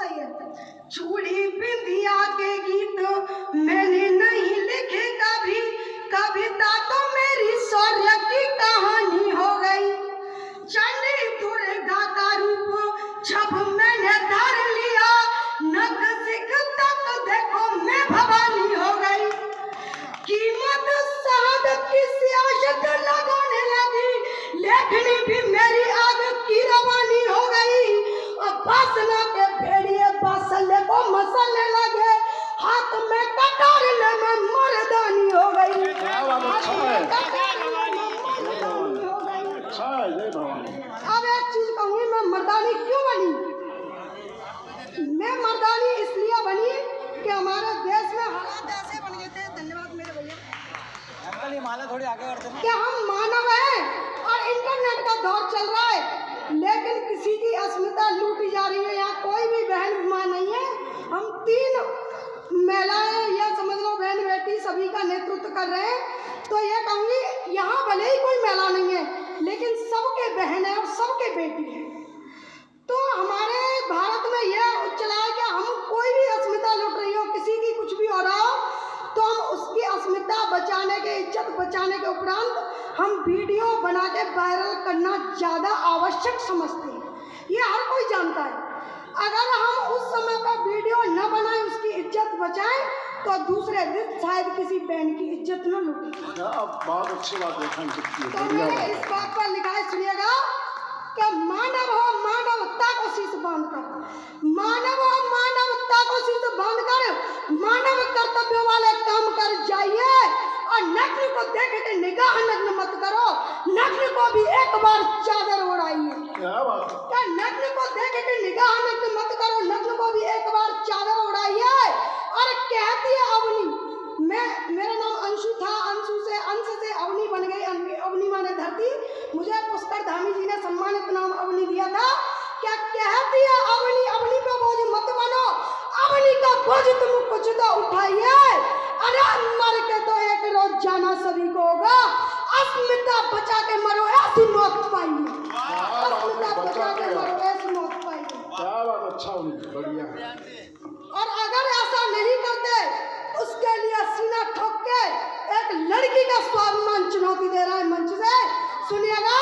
सही है। चूड़ी बिंदिया के गीत मैंने नहीं लिखे कभी, कविता तो मेरी शौर्य की कहानी हो गई। चंडी दुर्गा का रूप जब मैंने धर लिया, नख सिख तक देखो मैं भवानी हो गई। कीमत शहादत की सियासत लगाने लगी, लेखनी भी मेरी आग की रवानी हो गई। और बासना के भेड़िए बासले को मसलने लगे, हाथ में कटार ले मैं मर्दानी हो गई। अब एक चीज कहूंगी, मैं मर्दानी क्यों बनी? मैं मर्दानी इसलिए बनी कि हमारे देश में हालात ऐसे बन गए थे। धन्यवाद मेरे भैया। अंकल ये माला थोड़ी आगे कर देना। क्या हम मानव हैं और इंटरनेट का दौर चल रहा है, लेकिन किसी की अस्मिता लूटी जा रही है। यहाँ कोई भी बहन मां नहीं है। हम 3 महिलाएं या समझ लो बहन बेटी सभी का नेतृत्व कर रहे हैं। तो ये कहूँगी यहाँ भले ही कोई महिला नहीं है, लेकिन सबके बहन है और सबके बेटी है। तो हमारे भारत में यह चला है कि हम कोई भी अस्मिता लुट रही हो, किसी की कुछ भी हो रहा हो, तो हम उसकी अस्मिता बचाने के, इज्जत बचाने के उपरांत हम वीडियो बना के वायरल करना ज़्यादा आवश्यक समझते हैं। ये हर कोई जानता है। अगर हम उस समय पर वीडियो न बनाएं, उसकी इज्जत बचाएं, तो दूसरे दिन शायद किसी बहन की इज्जत न लूटे। बहुत अच्छी बात है। तो मैंने इस बात पर लिखा है, सुनिएगा, कि मानव हो मानवता को शीश बांध कर, मानव हो मानवता को शीश बांध कर, मानव कर्तव्य वाले काम कर जाइए। और नग्न को देख के निगाह नग्न मत करो, नग्न को भी एक बार चादर ओढ़ाइए। क्या नग्न को देख के निगाह नग्न मत करो, नग्न को भी एक बार चादर ओढ़ाइए। और कहती है अवनी, मेरा नाम अंशु था, अंश से अवनी बन गई। अवनी माने धरती। मुझे पुष्कर धामी जी ने सम्मानित नाम अवनी दिया था। क्या कहती है अवनी, अवनी पे बोझ मत बनो, अवनी का बोझ तुम कुछ तो उठाइए। अरे मर के तो एक रोज जाना सभी को होगा। अस्मिता बचा के मरो, ऐसी मौत पाइए। अस्मिता बचा के मरो, ऐसी मौत पाइए। अच्छा, बढ़िया। और अगर ऐसा नहीं करते, उसके लिए सीना ठोक के एक लड़की का स्वाभिमान चुनौती दे रहा है मंच से। सुनिएगा,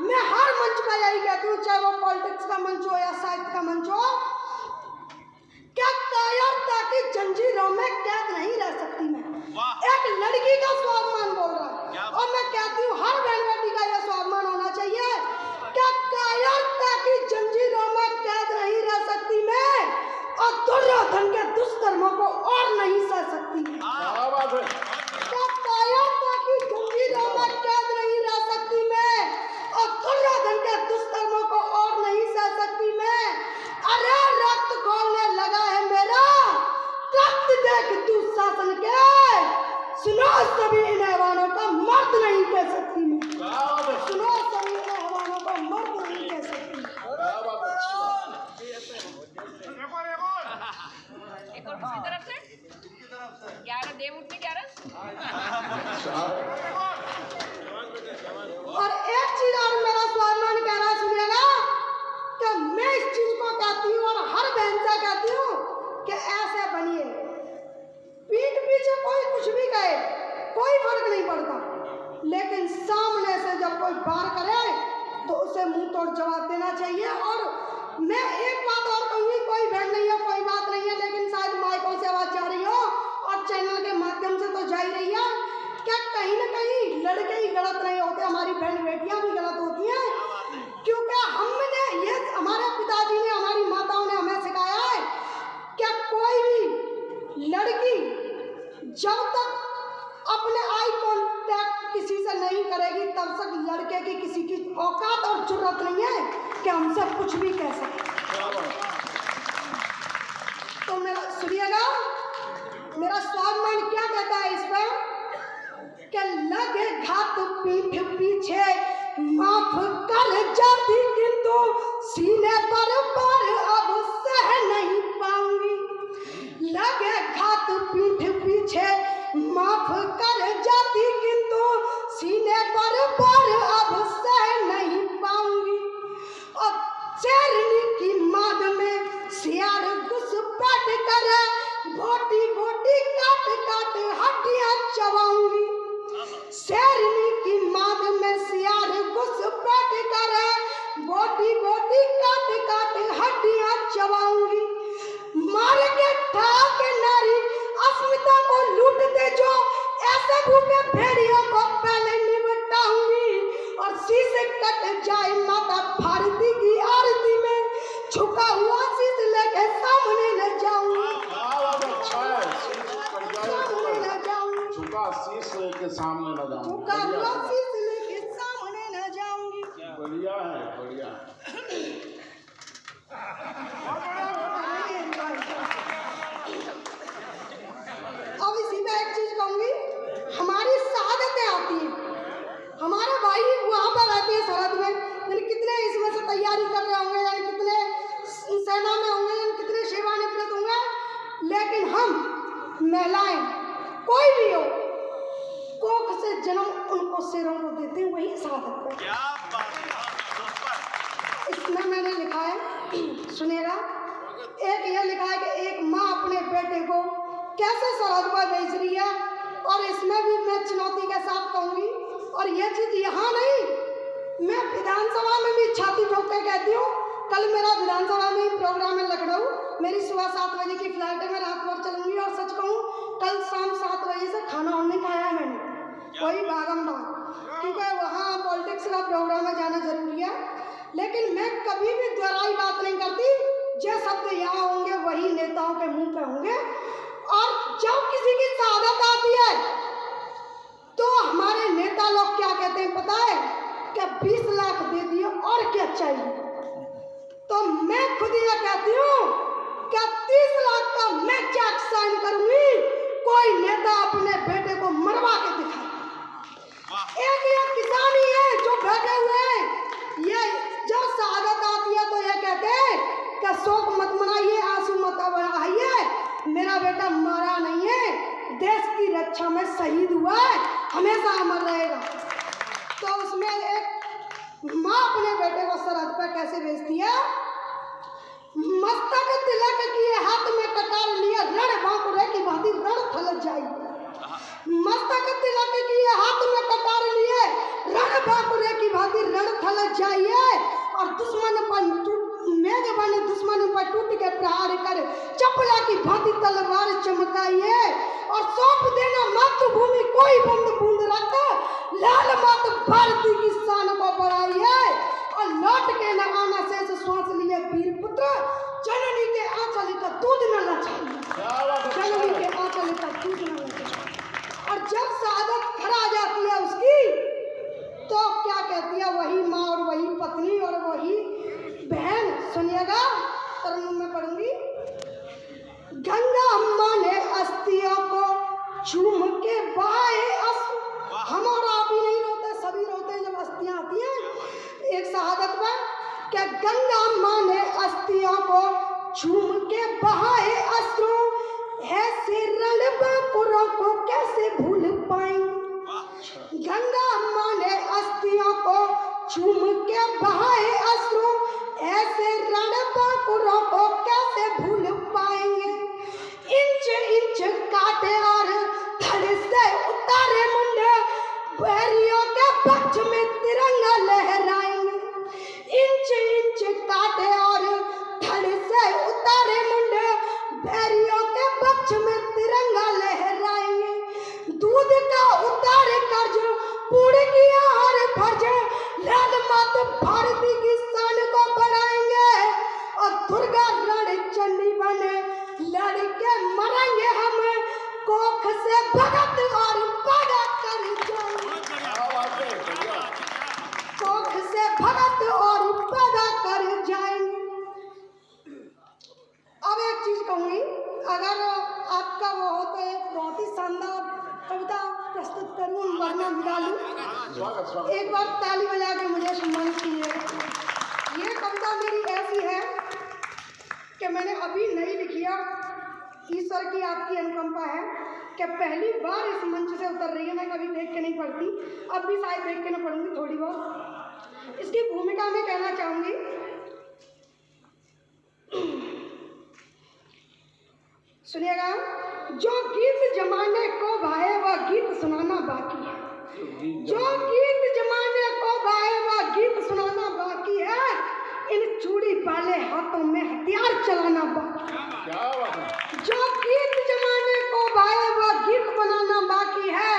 मैं हर मंच पर यही कहती हूँ, चाहे वो पॉलिटिक्स का मंच हो या साहित्य का मंच हो, क्या कायरता की जंजीरों में कैद नहीं रह सकती मैं। एक लड़की का स्वाभिमान बोल रहा है, और मैं कहती हूँ हर बहन बेटी का यह स्वाभिमान होना चाहिए। क्या कायरता की जंजीरों में कैद नहीं रह सकती मैं, और दुर्योधन के दुष्कर्मों को और नहीं सह सकती मैं। क्या कायरता की जंजीरों में कैद नहीं रह सकती मैं, और दुर्योधन के दुष्कर्मों को और नहीं सह सकती मैं। अरे रक्त खोलने लगा है मेरा, रक्त देख तू शासन के, सुनो सभी इन हैवानों को मर्द नहीं कह सकती मैं। सुनो सभी इन हैवानों को मर्द नहीं कह सकती। एक और किसकी तरफ से? 11 देव उठने 11। और एक चीज और मेरा स्वाभिमान कह रहा है, सुनिएगा, कि मैं इस चीज को कहती हूँ और हर बहन से कहती हूँ कि ऐसे बनिए। पीठ पीछे कोई कुछ भी कहे, कोई फर्क नहीं पड़ता, लेकिन सामने से जब कोई वार करे तो उसे मुंह तोड़ जवाब देना चाहिए। और मैं एक बात और कहूँगी, कोई बहन नहीं है, कोई बात नहीं है, लेकिन शायद माइकों से आवाज जा रही हो और चैनल के माध्यम से तो जा ही रही है। क्या कहीं ना कहीं लड़के ही गलत नहीं होते, हमारी बहन बेटियां भी गलत होती हैं। क्योंकि हमने ये, हमारे पिताजी ने, हमारी माताओं ने हमें सिखाया है, क्या कोई भी लड़की जब तक अपने आई कांटेक्ट किसी से नहीं करेगी, तब तक लड़के की किसी की औकात और जरूरत नहीं है कि हमसे कुछ भी कह सके। तो मेरा सुनिएगा, मेरा स्वाभिमान क्या कहता है इस पर, कि लगे घात पीठ पीछे माफ कर जाती, किंतु सीने पर अब सह नहीं पाऊंगी। लगे घात पीठ पीछे माफ कर जाती, किंतु सीने पर अब सह नहीं पाऊंगी। और शेरनी की माद में सियार कर बोटी बोटी काट काट हड्डियां चबाऊंगी। शेरनी की माद में सियार घुसपैठ कर बोटी बोटी काट काट हड्डियां चबाऊंगी। मार के ठाक नारी अस्मिता को लूटते जो ऐसे भूखे भेड़ियों को पहले निपटाऊंगी। और शीश कट जाए माता भारती की आरती में झुका हुआ शीश लेके सामने न जाऊंगी। अच्छा है, शीश कट जाए तो झुका शीश लेके सामने न जाऊं। झुका हुआ शीश लेके सामने न जाऊंगी। बढ़िया है, बढ़िया है। अब इसी में एक चीज कहूंगी, हमारी शहादतें आती हैं, हमारे भाई वहां पर रहते हैं सरहद में, यानी कितने इसमें से तैयारी कर रहे होंगे, यानी कितने सेना में होंगे, यानी कितने सेवानिवृत्त होंगे, लेकिन हम महिलाएं कोई भी हो, कोख से जन्म उनको शेरों को देते हैं, वही शहादत है। इसमें मैंने लिखा है, सुनिएगा, एक ये लिखा है कि एक माँ अपने बेटे को कैसे सरहद पर भेज रही है, और इसमें भी मैं चुनौती के साथ कहूँगी, और ये चीज़ यहाँ नहीं, मैं विधानसभा में भी छाती ठोक के कहती हूँ। कल मेरा विधानसभा में ही प्रोग्राम है लखनऊ, मेरी सुबह 7 बजे की फ्लाइट है, मैं रात भर चलूँगी, और सच कहूँ कल शाम 7 बजे से खाना और नहीं खाया है मैंने, वही भागम भाग, क्योंकि वहाँ पॉलिटिक्स का प्रोग्राम में जाना जरूरी है। लेकिन मैं कभी भी दोहराई बात नहीं करती, जो शब्द यहाँ होंगे वही नेताओं के मुंह पे होंगे। और जब किसी की शहादत आती है तो हमारे नेता लोग क्या कहते हैं पता है, कि 20 लाख दे दिए और क्या चाहिए। तो मैं खुद ये कहती हूँ कि 30 लाख का मैं चेक साइन करूंगी, कोई नेता अपने बेटे को मरवा के दिखाए। एक ये किसान ही है जो बैठे हुए हैं, ये जब शहादत आती है तो ये कहते हैं कि शोक मत मनाइए, आंसू मत बहाइए, मेरा बेटा मारा नहीं है, देश की रक्षा में शहीद हुआ है, हमेशा अमर रहेगा। तो उसमें एक माँ अपने बेटे को सरहद पर कैसे भेजती है, मस्तक तिलक किए हाथ में कटार लिए, रण बांकुरे की भांति रण थल जाइए। मस्तक तिलक किए हाथ में कटार लिए, रण बांकुरे की भांति रण थल जाइए। और दुश्मन पर मेघ बने दुश्मन पर टूट के प्रहार कर, चपला की भांति तलवार चमकाइए। और सौंप देना मातृभूमि कोई बंद बूंद रख, लाल मात भारती की शान को बढ़ाइए। और लौट के न आना शेष श्वास लिए वीर पुत्र, जननी के आंचल का दूध न लचाइए, जननी के आंचल का दूध न लचाइए। और जब शहादत खड़ा जाती है उसकी, तो क्या कहती है वही माँ और वही पत्नी और वही बहन, सुनिएगा, तरन्नुम में पढ़ूंगी। गंगा अम्मा ने अस्थियों को चूम के बहाए अश्रु, हमारा अभी नहीं रोते, सभी रोते हैं जब अस्थियां आती हैं एक शहादत में। क्या गंगा अम्मा ने अस्थियों को चूम के बहाए अश्रु, ऐसे रणबांकुरों को कैसे भूल पाएंगे। गंगा अम्मा ने अस्थियों को चूम के बहाए अश्रु, ऐसे रणबांकुरों को कैसे भूल पाएंगे। इंच इंच काटे और धड़ से उतारे मुंडे, बैरियों के पक्ष में तिरंगा लहराएंगे। इंच इंच काटे और धड़ से उतारे मुंडे, बैरियों के पक्ष में तिरंगा लहराएंगे। दूध का उतारे कर्ज, पूर्ण किया हर फर्ज, लाल मात भारती की शान को बढ़ाएंगे। और दुर्गा रण चंडी बने लड़के मरेंगे हम, कोख से भगत और पैदा कर जाएंगे, कोख से भगत और पैदा कर जाएंगे। अब एक चीज कहूंगी, अगर आपका वो हो तो एक बहुत ही शानदार कविता प्रस्तुत करूं, वरना विदा लूं। एक बार ताली बजा के मुझे सम्मानित कीजिएगा। ये कविता मेरी ऐसी है कि मैंने अभी नहीं लिखी है, ईश्वर की आपकी अनुकंपा है कि पहली बार इस मंच से उतर रही है। मैं कभी देख के नहीं पढ़ती, अब भी शायद देख के ना पढ़ूंगी थोड़ी बहुत। इसकी भूमिका में कहना चाहूंगी, सुनिएगा, जो गीत जमाने को भाए वह गीत सुनाना बाकी है। जो गीत जमाने को भाए वह गीत सुनाना बाकी है। इन चूड़ी वाले हाथों में हथियार चलाना बाकी है। क्या बात है? जो गीत जमाने को भाए वह गीत बनाना बाकी है।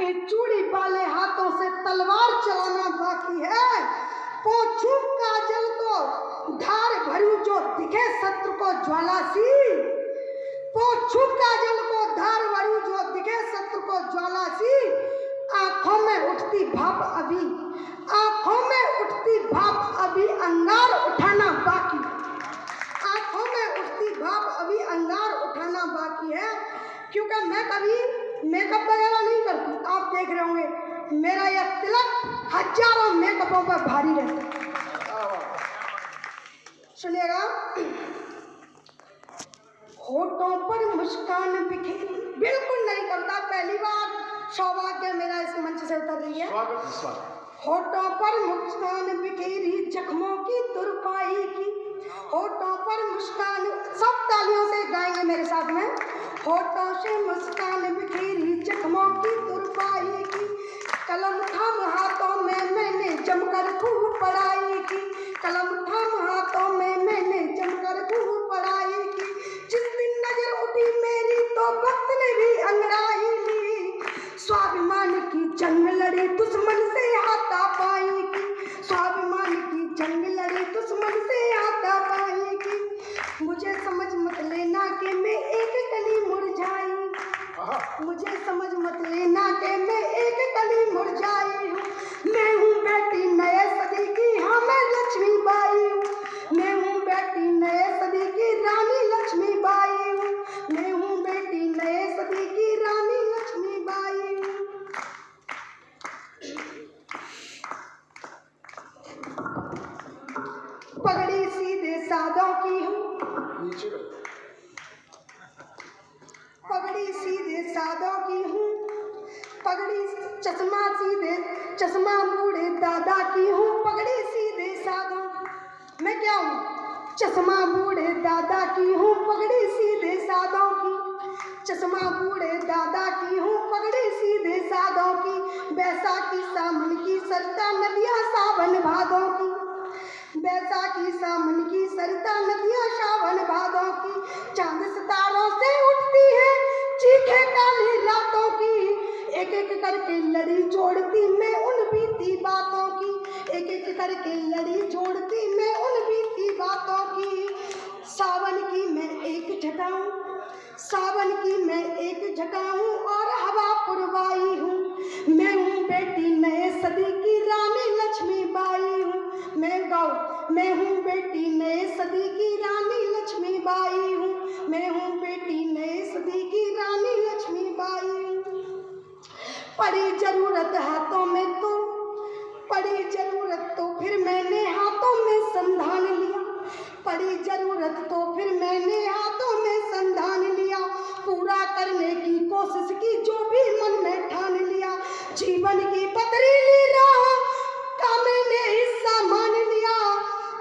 इन चूड़ी वाले हाथों से तलवार चलाना बाकी है। पोंछू काजल को धार भरूं जो दिखे शत्रु को ज्वाला सी। पोंछू काजल को धार भरूं जो दिखे शत्रु को ज्वाला सी। आंखों में उठती भाप अभी, आंखों में उठती भाप अभी अंगार उठाना बाकी है। आंखों में उठती भाप अभी अंगार उठाना बाकी है। क्योंकि मैं कभी मेकअप वगैरह नहीं करती। आप देख रहे होंगे मेरा यह तिलक हजारों मेकअपों पर भारी रहता है। सुनिएगा, होठों पर मुस्कान बिखेरी, बिल्कुल नहीं करता, पहली बार सौभाग्य मेरा इस मंच से उतर रही है। स्वागत। होठों पर मुस्कान बिखेरी जख्मों की तुरपाई की। होठों पर मुस्कान, सब तालियों से गाएंगे मेरे साथ में। होठों से मुस्कान बिखेरी जख्मों की तुरपाई की। कलम थाम हाथों में मैंने जमकर खूब पढ़ाई की। कलम थाम हाथों में मैंने जमकर खूब पढ़ाई की। जिस दिन नजर उठी मेरी तो वक्त ने भी अंगड़ाई ली। स्वाभिमान की जंग लड़ी दुश्मन से हाथापाई की। स्वाभिमान की जंग लड़ी दुश्मन से हाथापाई की। मुझे समझ मत लेना कि मैं एक कली मुरझाई। मुझे समझ मत लेना कि मैं एक कली मुरझाई हूँ। मैं हूँ बेटी नए सदी की, हाँ मैं लक्ष्मीबाई हूँ। मैं हूँ बेटी नए सदी की रानी लक्ष्मीबाई हूँ। मैं हूँ बेटी नए सदी की रानी लक्ष्मीबाई हूँ। पगड़ी सीधे सादों की हूँ। पगड़ी सीधे सादों की हूँ। पगड़ी चश्मा बूढ़े दादा की हूँ। पगड़ी सीधे सादों, मैं क्या हूँ? चश्मा बूढ़े दादा की हूँ। पगड़ी सीधे सादों की। चश्मा बूढ़े दादा की हूँ। पगड़ी सीधे सादों की। बैसाखी सावन की सरिता नदियाँ सावन भादों की। बैसाखी सावन की सरिता नदियाँ सावन भादों की। चांद सितारों से उठती है चीखे काली रातों की। एक एक करके लड़ी जोड़ती मैं उन बीती बातों की। एक एक करके लड़ी जोड़ती मैं उन बीती बातों की। सावन की मैं एक झटा हूँ। सावन की मैं एक झटा हूँ और हवा पुरवाई हूँ। मैं हूँ बेटी नए सदी की रानी लक्ष्मीबाई हूँ। मैं हूँ बेटी नए सदी की रानी लक्ष्मीबाई हूँ। मैं हूँ बेटी नए सदी की रानी लक्ष्मीबाई हूँ। पड़ी जरूरत हाथों में तो, पड़ी जरूरत तो फिर मैंने हाथों में संधान लिया। पड़ी जरूरत तो फिर मैंने हाथों में संधान लिया। पूरा करने की कोशिश की जो भी मन में ठान लिया। जीवन की पथरीली राह का मैंने हिस्सा मान लिया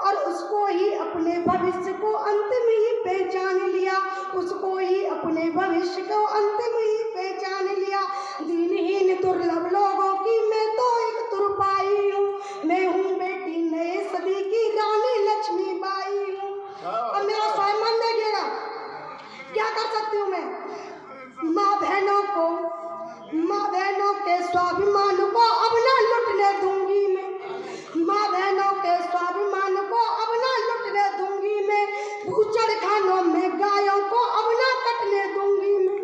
और उसको ही अपने भविष्य को अंतिम ही पहचान लिया। उसको ही अपने भविष्य को अंतिम ही पहचान लिया। दीनहीन दुर्लभ लोगों की मैं तो एक तुरपाई हूँ। मैं हूँ बेटी नए सदी की रानी लक्ष्मीबाई हूँ। अब मेरा स्वाभिमान देखिएगा, क्या कर सकती हूँ मैं? माँ बहनों के स्वाभिमान को अब ना लुटने दूंगी मैं। माँ बहनों के स्वाभिमान को अब ना लुटने दूंगी मैं। भूचड़ खानों में गायों को अब ना कटने दूंगी मैं।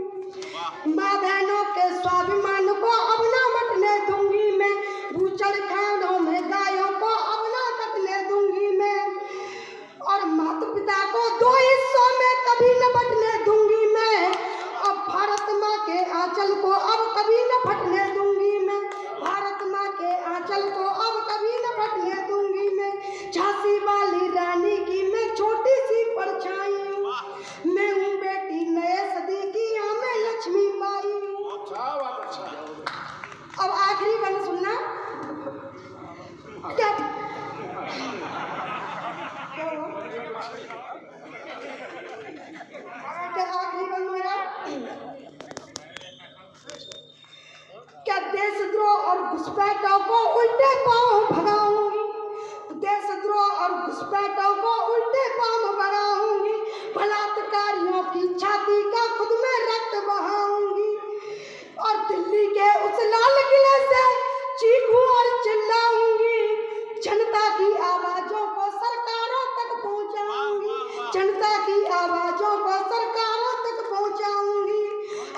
माँ बहनों के स्वाभिमान को अब ना बटने दूंगी मैं। भूचड़ खानों में गायों को अब ना कटने दूंगी मैं। और माता पिता को दो हिस्सों में कभी न बटने दूंगी मैं। अब भारत माँ के आंचल को अब कभी न फटने दूंगी मैं। भारत माँ के आंचल को अब कभी न फटने दूंगी मैं। झांसी वाली रानी की मैं छोटी सी परछाई हूँ। मैं हूँ बेटी नए सदी की, हाँ मैं लक्ष्मीबाई हूँ। अब आखिरी बंद सुनना। क्या देशद्रोह और घुसपैठों को उल्टे पांव भगाऊंगी, देशद्रोह और घुसपैठों को उल्टे पांव भगाऊंगी, बलात्कारियों की छाती का खुद में रक्त बहाऊंगी और दिल्ली के उस लाल किले से चीखूं और चिल्लाऊंगी, जनता की आवाजों को सरकारों तक पहुंचाऊंगी, जनता की आवाजों को सरकारों तक पहुंचाऊंगी।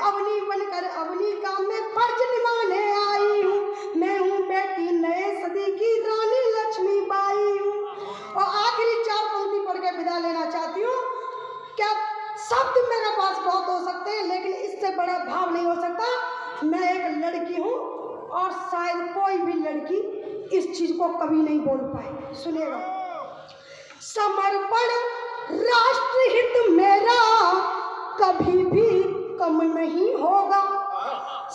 अवनी बनकर अवनी का मैं फर्ज निभाने आई हूँ, मैं हूँ बेटी नए सदी की रानी लक्ष्मीबाई हूँ। और आखिरी 4 पंक्ति पढ़ के विदा लेना चाहती हूँ। क्या शब्द मेरे पास बहुत हो सकते हैं, लेकिन इससे बड़ा भाव नहीं हो सकता। मैं एक लड़की हूँ और शायद कोई भी लड़की इस चीज को कभी नहीं बोल पाए। सुनेगा, समर्पण राष्ट्रहित मेरा कभी भी कम नहीं होगा,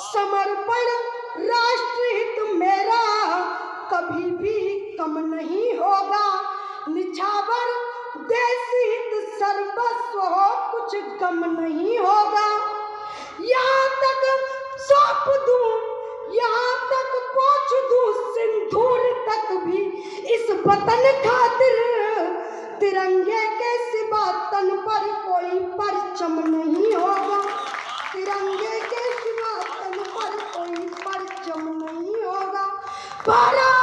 समर्पण राष्ट्रहित मेरा कभी भी कम नहीं होगा, निछावर देश हित सर्वस्व हो कुछ गम नहीं होगा। यहाँ तक सौंप दूं, यहाँ तक पहुँच दूं सिंदूर तक भी, इस वतन खातिर तिरंगे के सिवा तन पर कोई परचम नहीं होगा, तिरंगे के सिवा तन पर कोई परचम नहीं होगा। भारत